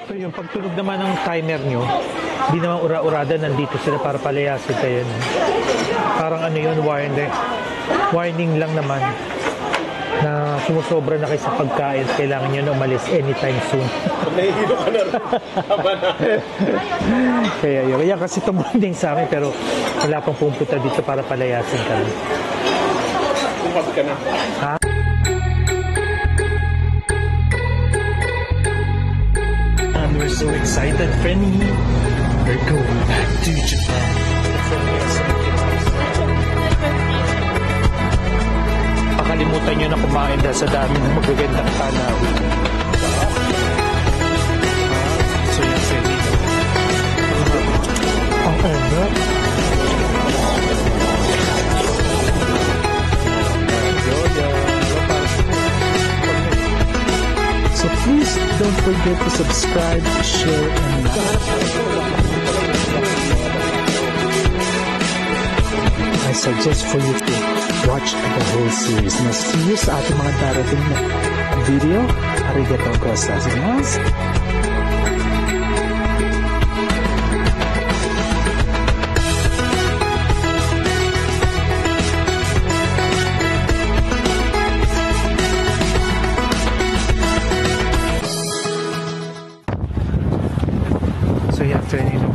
So yung pagtunog naman ng timer nyo, hindi naman ura-urada, nandito sila para palayasin kayo. No? Parang ano yun, warning lang naman na sumusobra na kayo sa pagkain, kailangan nyo na umalis anytime soon. Nahihilo ka na rin. Kaya yun. Kaya kasi tumunding sa akin, pero wala pang pumunta dito para palayasin ka. Tumas ka na. Ha? We're so excited, Penny. We're going back to Japan. Pakalimutan nyo na kumain dahil sa dami ng magagandang tanawin. So yan, Penny. Ang ano? So please don't forget to subscribe, share, and like. I suggest for you to watch the whole series. Now see you sa ating mga darating na video. Arigatou gozaimasu.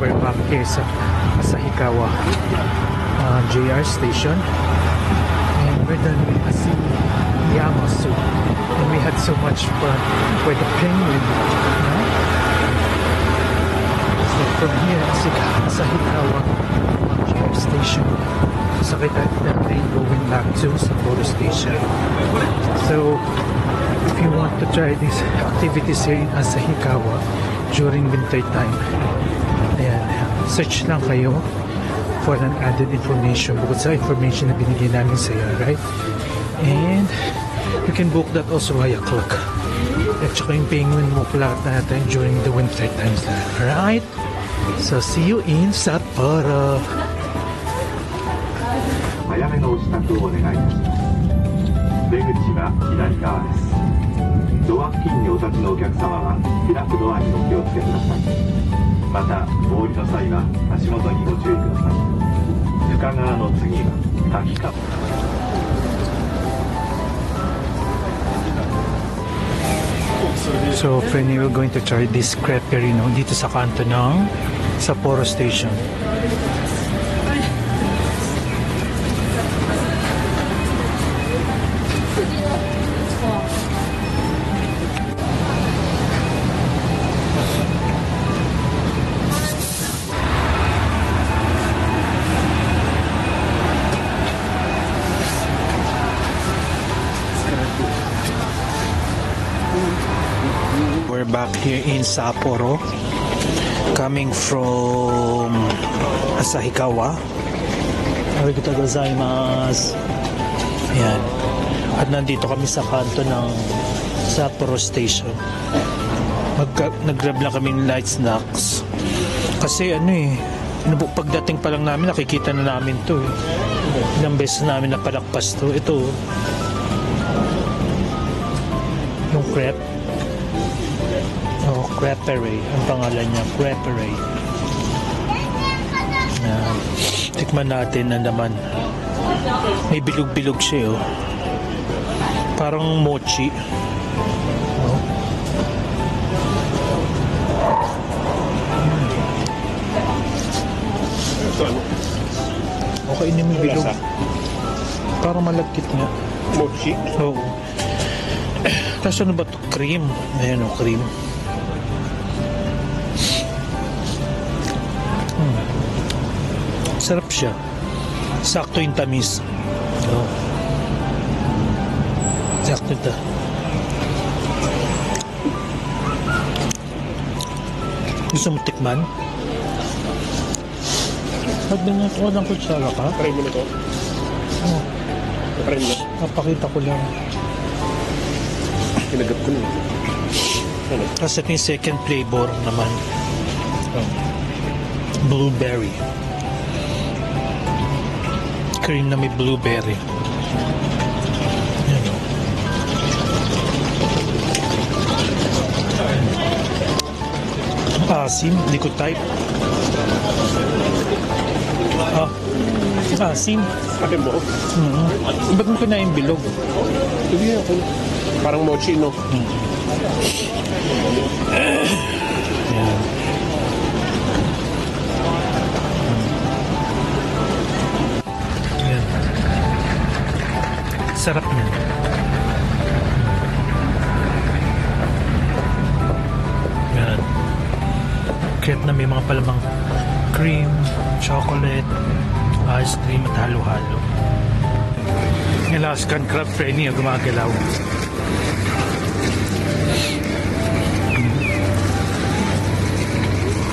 We're back here sa Asahikawa JR station, and we're done with Yamasu, and we had so much fun with the penguin. So from here, Asahikawa JR station, sakay tayo na train going back to Sapporo station. So if you want to try these activities here in Asahikawa during winter time, ayan, search lang kayo for an added information bukod sa information na binigay namin sa iyo, right? And you can book that also via Klook. At saka yung penguin mo lahat natin during the winter times na, alright? So see you in Sapporo. 早めのお支度をお願いいたします。出口は左側です。ドア付近にお立ちのお客様は開くドアにお気をつけください。またお降りの際は足元にご注意ください。深川の次は滝川。So, Frenny, we're going to try this creperie, no? Dito sa kanto ng Sapporo Station. We're back here in Sapporo, coming from Asahikawa. Arigatou gozaimasu. Ayan. At nandito kami sa kanto ng Sapporo Station. Nag-grab lang kaming light snacks. Kasi pagdating pa lang namin, nakikita na namin to. Ilang beses namin napalakpas to. Ito, yung crepe. Creperie, ang pangalan niya, creperie. Tikman natin na naman. May bilog-bilog siya, oh. Parang mochi. Oh. Okay, ini may bilog. Parang malagkit nga. Mochi? Oo. Tapos ano ba ito? Cream. Ayan, oh, cream. Sarap siya. Sakto yung tamis. Oh. Sakto ito. Gusto mo tikman? Magbigyan ito ng kutsara ka? Try mo na ito. Oh. Try mo na. Napakita ko lang. Kinagap ko na. Kasi ito yung second flavor naman. Oh. Blueberry. Cream na may blueberry. Yan, oh. Asim, hindi ko type. Asim. Ate mo? Ba't mo kinain bilog? Hindi ako. Parang mochi, no? Yan. Yan. Sarap niya. Yan. Kahit na may mga palamang cream, chocolate, ice cream at halo-halo. Alaskan crab frenny ang gumagalaw.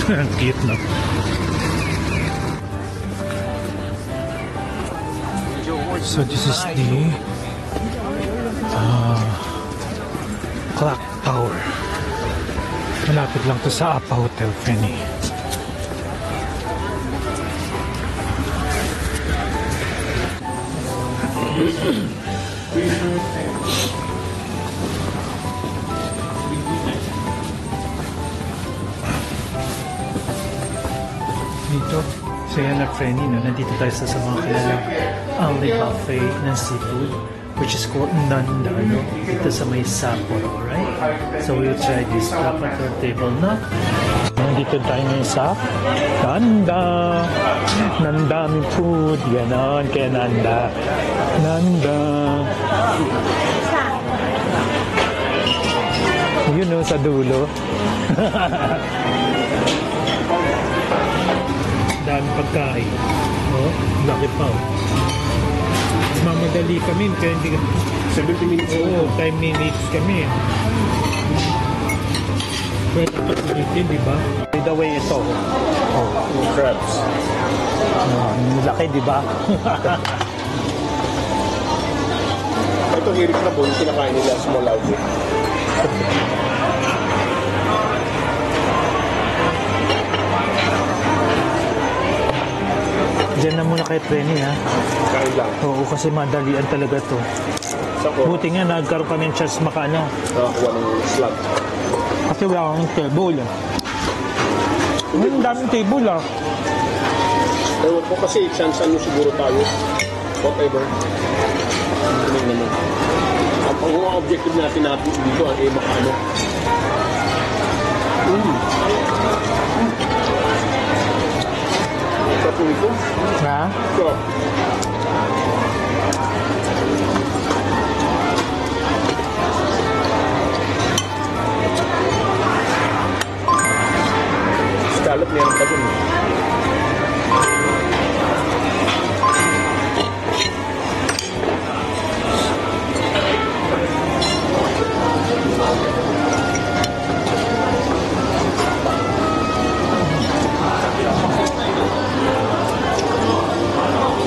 Ang cute, no? So this is the clock tower. Malapit lang to sa Apa Hotel Frenny. Dito, sa Yana Frenny, no? Nandito tayo sa mga kilalang only buffet ng seafood, which is called Nanda, no? Dito sa may Sapporo, right? So we'll try this up at our table na. Nandito tayo ngayon sa Nanda. Nandaming food. Ganon, kaya Nanda. Nanda. Yun, no, sa dulo. Dami pagkain. Oh, laki pa, oh. Mamadali kami, kaya hindi 70 minutes. Oo, 10 minutes kami. Pwede dapat ulitin, di ba? By the way, ito. Oh, Crabs. laki, di ba? Ito hirik na po, yung kinakain nila small outfit. Diyan na muna kay Frenny, ha? Kain lang. Oo, kasi madalian talaga to. Sa ko, Buti nga, nagkaroon kami ng chance makaano. nakakuha ng slot. Kasi wala akong table. Ang daming table, ah. Ewan ko kasi, chance ano siguro tayo. Whatever. Hindi naman. Ang objective natin dito ay makaano. Sarap nito. Ha? Sarap. Scallop meron pa dun.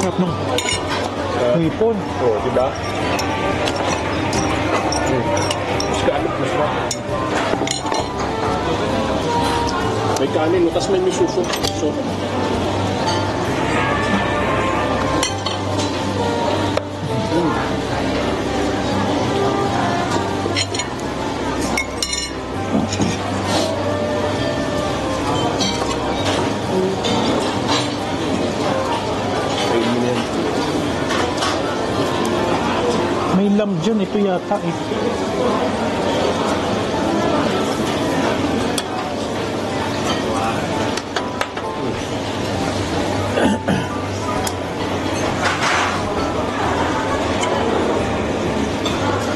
Sarap nung hipon. Oh, di ba? Scallop mas ba? May kanin, tapos may misuso. So, ayun yan. May lamb dyan. Ito yata, eh.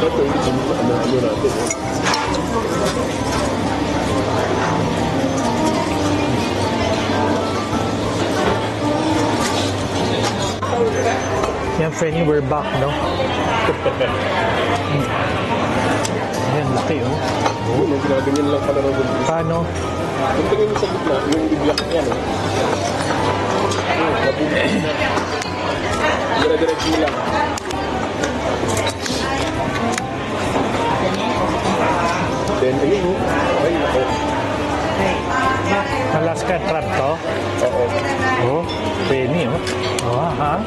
Ito yung ano natin. Yan, Frenny, we're back, no? Ayan, laki, oh. Oo, no, ginaganyan lang pala ng bundok. Paano? Kung tingin mo sa gitna, yung biblak yan, eh. Mabubulak na. Dire-diretso mo lang. Then, ayun, oh. Ay, nako. Alaska crab to? Oo. Oh, Frenny, oh. Oh, ha?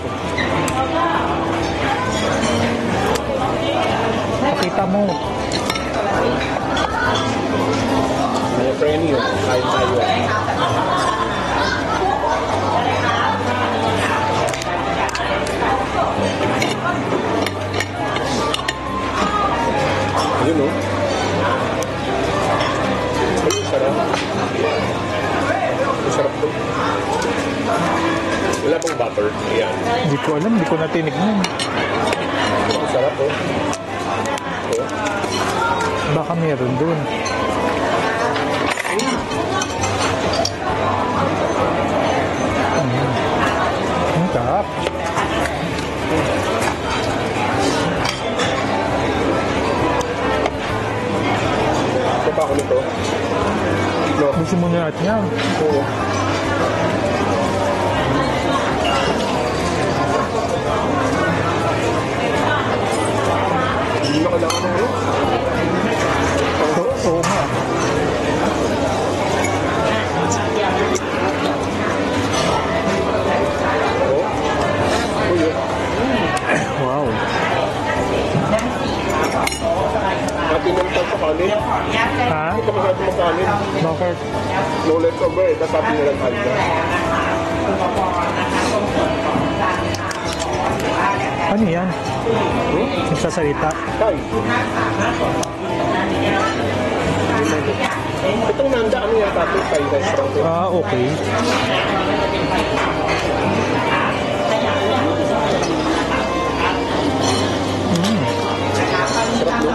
Pakita mo. Mga friend yun, kain tayo. Yun o. Ayun, sarap. Masarap to. Wala pang butter. Ayan. Hindi ko alam, hindi ko na tinignan. Masarap oh. Baka meron dun. Ang sarap. Ito pa ako nito. No. Gusto mo na natin yan. Oo. Hindi na kailangan ng ano. Oo nga. Oo. Uy, Wow. natin yung sa kanin. Ha? Ito pa natin magkanin. Bakit? No leftover eh. Tapos natin nilang kanin. Ano yan? Nagsasalita? Kain. Itong nanda, ano yan? Tapos Thai restaurant. Ah, okay. Sarap no?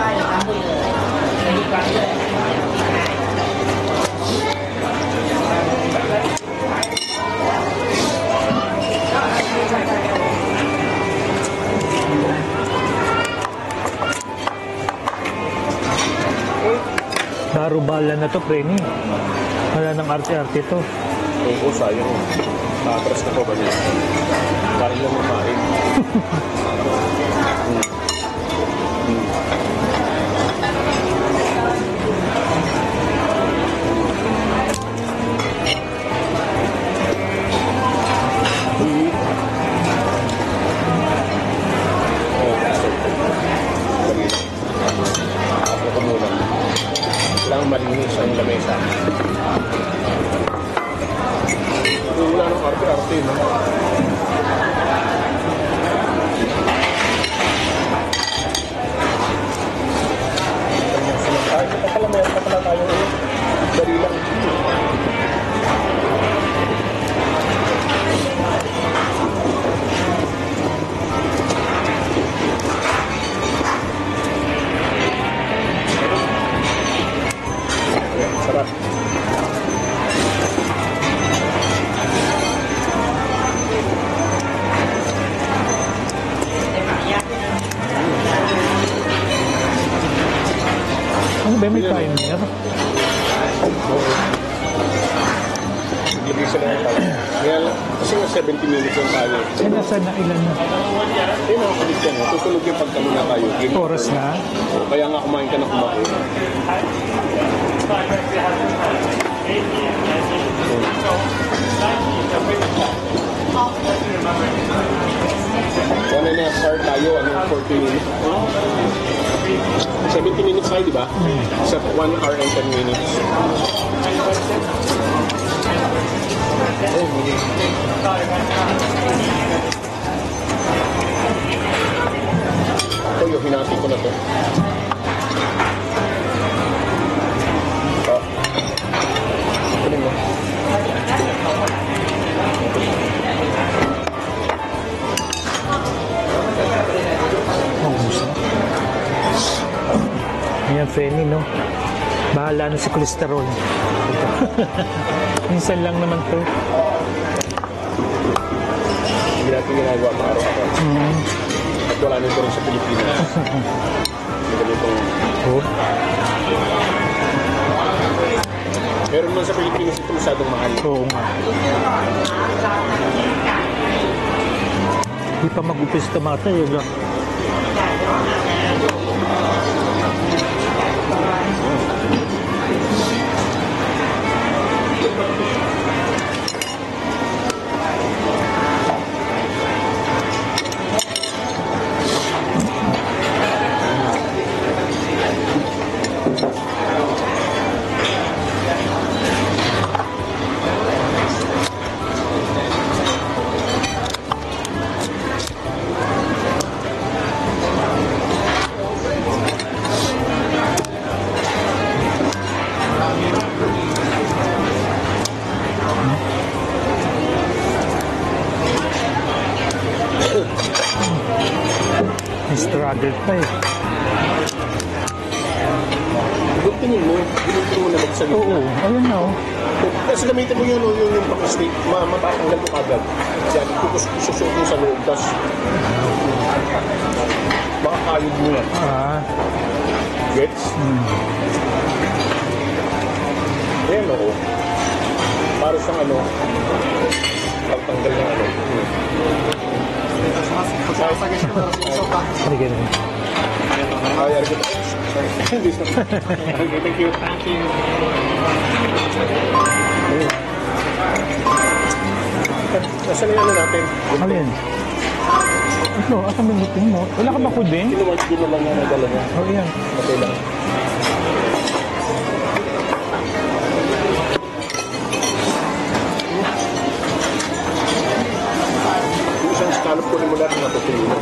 Darubala na to, Preni. Wala nang arte-arte to. Oo, sayang. Tatras na po ba niya? Kain lang ng kain. Kailangan malinis ang lamesa. Wala ng arte-arte, no? Ay, ito pala, meron pa pala tayo ngayon. Dali lang. Sarap. Ano ba, may timer? Lagay sila ng tayo. Kaya lang, kasi nga 70 minutes yung tayo. Eh, nasa na ilan na? Eh, mga kulit yan. Tutulog yung pagkano na tayo. Oras na? Kaya nga kumain ka na kumain. One and a half hour tayo, 40 minutes. 70 minutes tayo, di ba? Sa 1 hour and 10 minutes. Ito yung hinati ko na to. Kunin mo. Ayan, Feni, no? Bahala na si cholesterol. Minsan lang naman to. Hindi natin ginagawa mga araw-araw. At wala nito rin sa Pilipinas. Hindi ganitong... Oh. Meron man sa Pilipinas ito masyadong mahal. Oo nga. Hindi pa mag-upis tomate, yun lang. vlogger pa eh. Tingin mo, gamitin mo na magsalita. Oo, ayun na oh. Kasi gamitin mo yun, yung pakastik, matatanggal mo agad. Yan, kukusok mo sa loob, tapos makakayod mo yan. Gets? Ayan o. Para siyang ano, pagtanggal ng ano. Sige na. Ayari ko. Okay, thank you. Thank you. Nasaan yung ano natin? Alin? Ito, asan yung buting mo? Wala ka ba kuding? Kinuwag din naman yung nadala niya. Oh, yan. Okay lang. Yung isang scallop ko ni mula na natutulungan.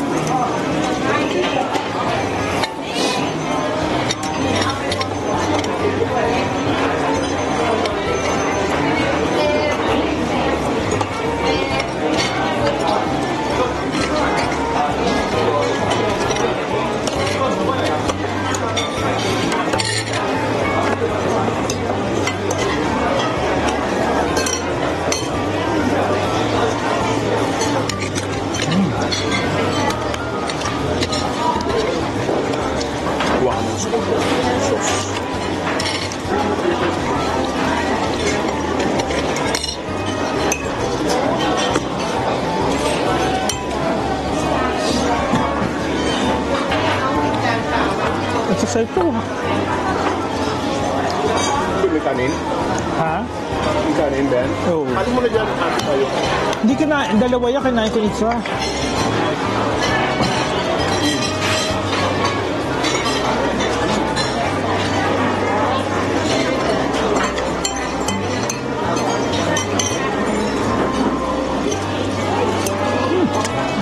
Kuha ka ng sauce. Exercise ko. May kanin? Ha? May kanin, Ben? Oo. Alam mo na dyan, hati tayo. Hindi ka na, dalawa yan, kinain ko isa.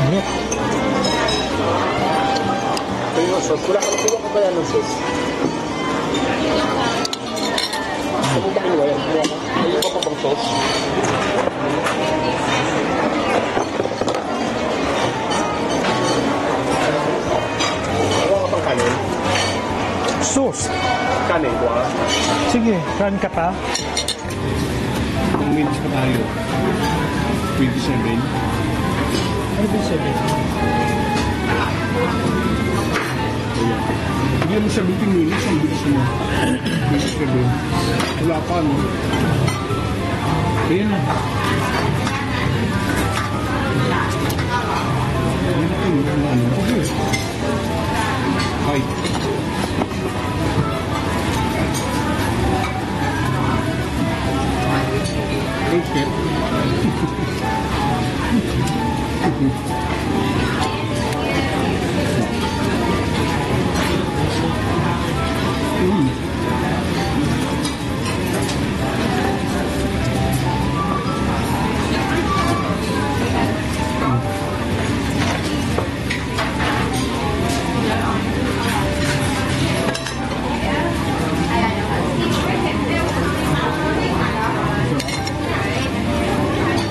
Init. Ito yung sauce. Wala ka ba yan ng sauce? Ano ba kinuha yan? May iba pa bang sauce? Ano ka pang kanin? Sauce. Kanin, kuha ka. Sige, run ka pa. Kung minutes pa tayo. 27. Ano ba sabihin? Bigyan mo 17 minutes, ang bilis mo. 27. Wala pa, no? Ayan na. Hi. Okay.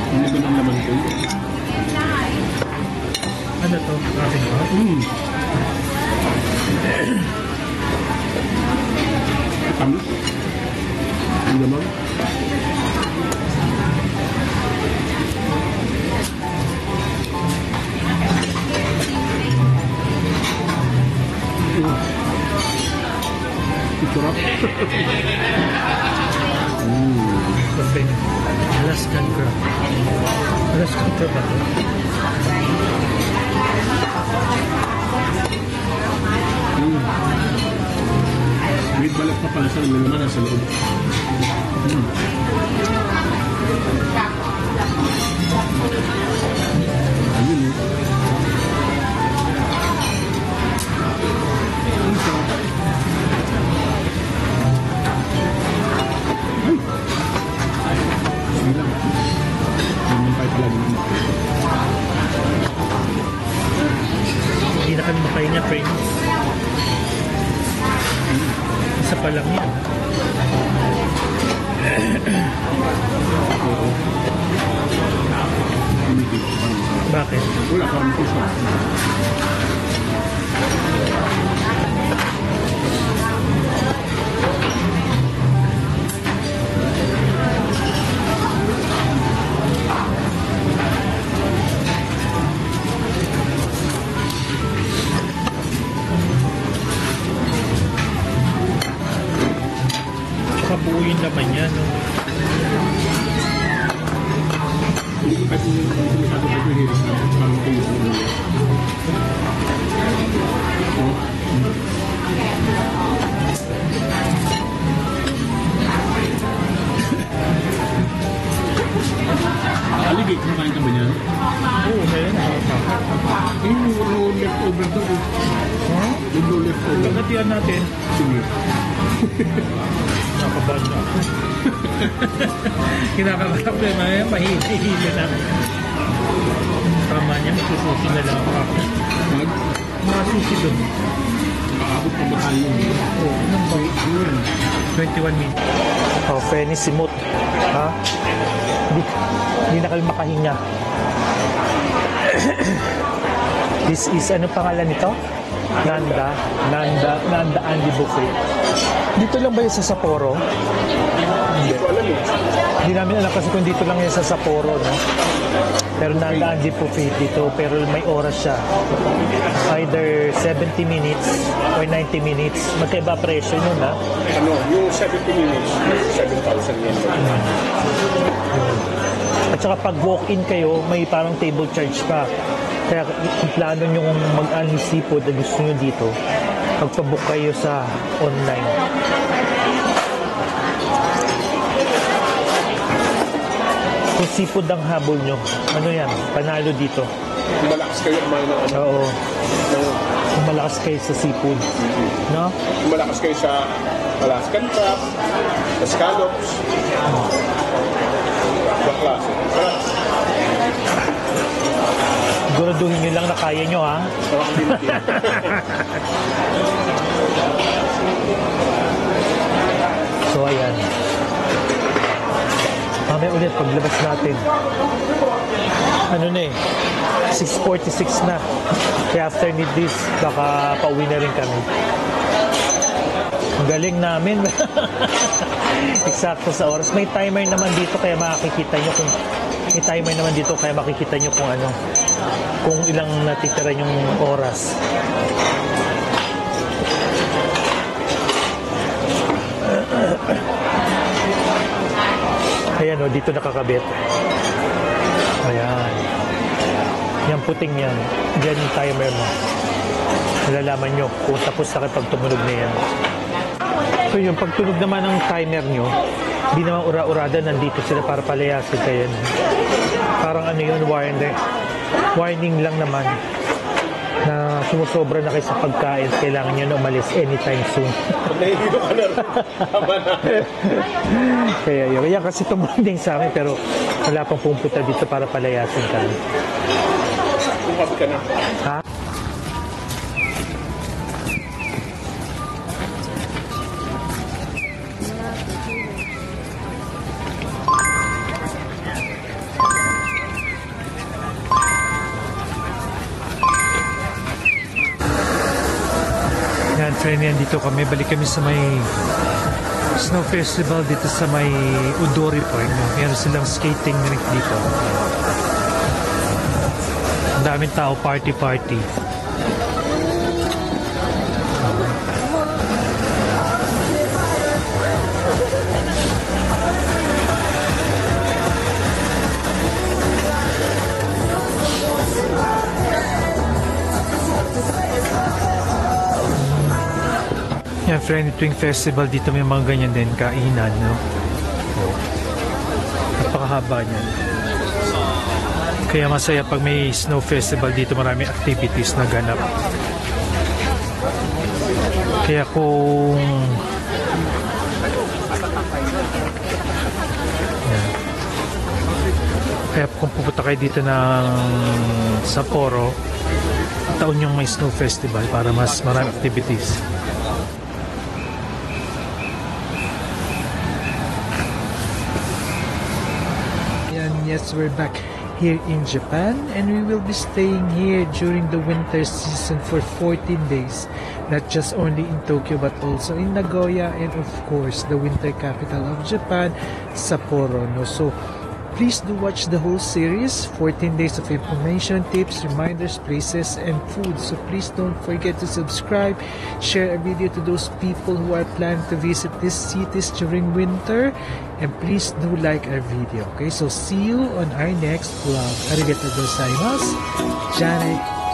Ano ba ng laman ko? Ano to? Ating ba? Tamis? Ang laman? Sarap. Okay. Alaskan crab. Alaskan crab ba? May balat pa pala sa laman nasa loob. Ayun, no? Ang sarap. Ay! Sige lang. Naman tayo pala din. Hindi na kami makahinga, friends. Isa pa lang yan. Bakit? Wala, parang puso. yung laman niya, no? Hindi ko kasi masyado pag-hiris na. Parang kayo sa mga. Aligay, kumakain ka ba niyan? Oo, kaya na. Yung leftover to. Yung leftover. Pagkatiyan natin. Sige. Nakabad na ako. Kinakarap na yan, mahihili na. Tama niya, magsususi na lang ako. Mga susi doon. Makaabot pa ba tayo? Oo, anong ba? 21 minutes. Oh, Penny Simut. Ha? Hindi na kayo makahinga. This is, ano pangalan nito? Nanda Andy Buffet. Dito lang ba yung sa Sapporo? Hindi. Hindi namin alam kasi kung dito lang yung sa Sapporo, no? Pero Nanda Andy Buffet dito, pero may oras siya. Either 70 minutes or 90 minutes. Magkaiba presyo nun, ha? Ano, yung 70 minutes, 7,000 yen. At saka pag walk-in kayo, may parang table charge pa. Kaya kung plano nyo kung mag-ani seafood na gusto nyo dito, magpabook kayo sa online. Kung seafood ang habol nyo, ano yan, panalo dito. Kung malakas kayo kumain ng ano. Oo. Kung malakas kayo sa seafood. No? Kung malakas kayo sa Alaskan crab, sa scallops. Ibang klase. Siguraduhin nyo lang na kaya nyo, ha? Sarap din din. So, ayan. Mamaya ulit, paglabas natin. Ano na eh, 6:46 na. Kaya after need this, baka pauwi na rin kami. Ang galing namin. Eksakto sa oras. May timer naman dito kaya makikita nyo kung may timer naman dito kaya makikita nyo kung ano, kung ilang natitira yung oras. Ayan o, dito nakakabit. Ayan. Yan puting yan. Diyan yung timer mo. Nalalaman nyo kung tapos na kayo pag tumunog na yan. So yung pagtunog naman ng timer nyo, di naman ura-urada, nandito sila para palayasin kayo. Parang ano yun, warning lang naman na sumusobra na kayo sa pagkain, kailangan nyo na umalis anytime soon. Nahihilo ka na rin. Tama na. Kaya yun. Kaya kasi tumunding sa amin, pero wala pang pumunta dito para palayasin kami. Kumabi ka na. Ha? Yan, friend, yan dito kami. Balik kami sa may snow festival dito sa may Udori Point. Meron silang skating rink dito. Ang daming tao, party. Yan, friend, tuwing festival dito may mga ganyan din, kainan, no? Napakahaba niyan. Kaya masaya pag may snow festival dito, marami activities na ganap. Kaya kung yan. Kaya kung pupunta kayo dito ng Sapporo, taon yung may snow festival para mas marami activities. Yes, we're back here in Japan and we will be staying here during the winter season for 14 days. Not just only in Tokyo but also in Nagoya and of course the winter capital of Japan, Sapporo. No? So Please do watch the whole series, 14 days of information, tips, reminders, places, and food. So please don't forget to subscribe, share a video to those people who are planning to visit these cities during winter, and please do like our video. Okay, so see you on our next vlog. Arigatou gozaimasu. Janai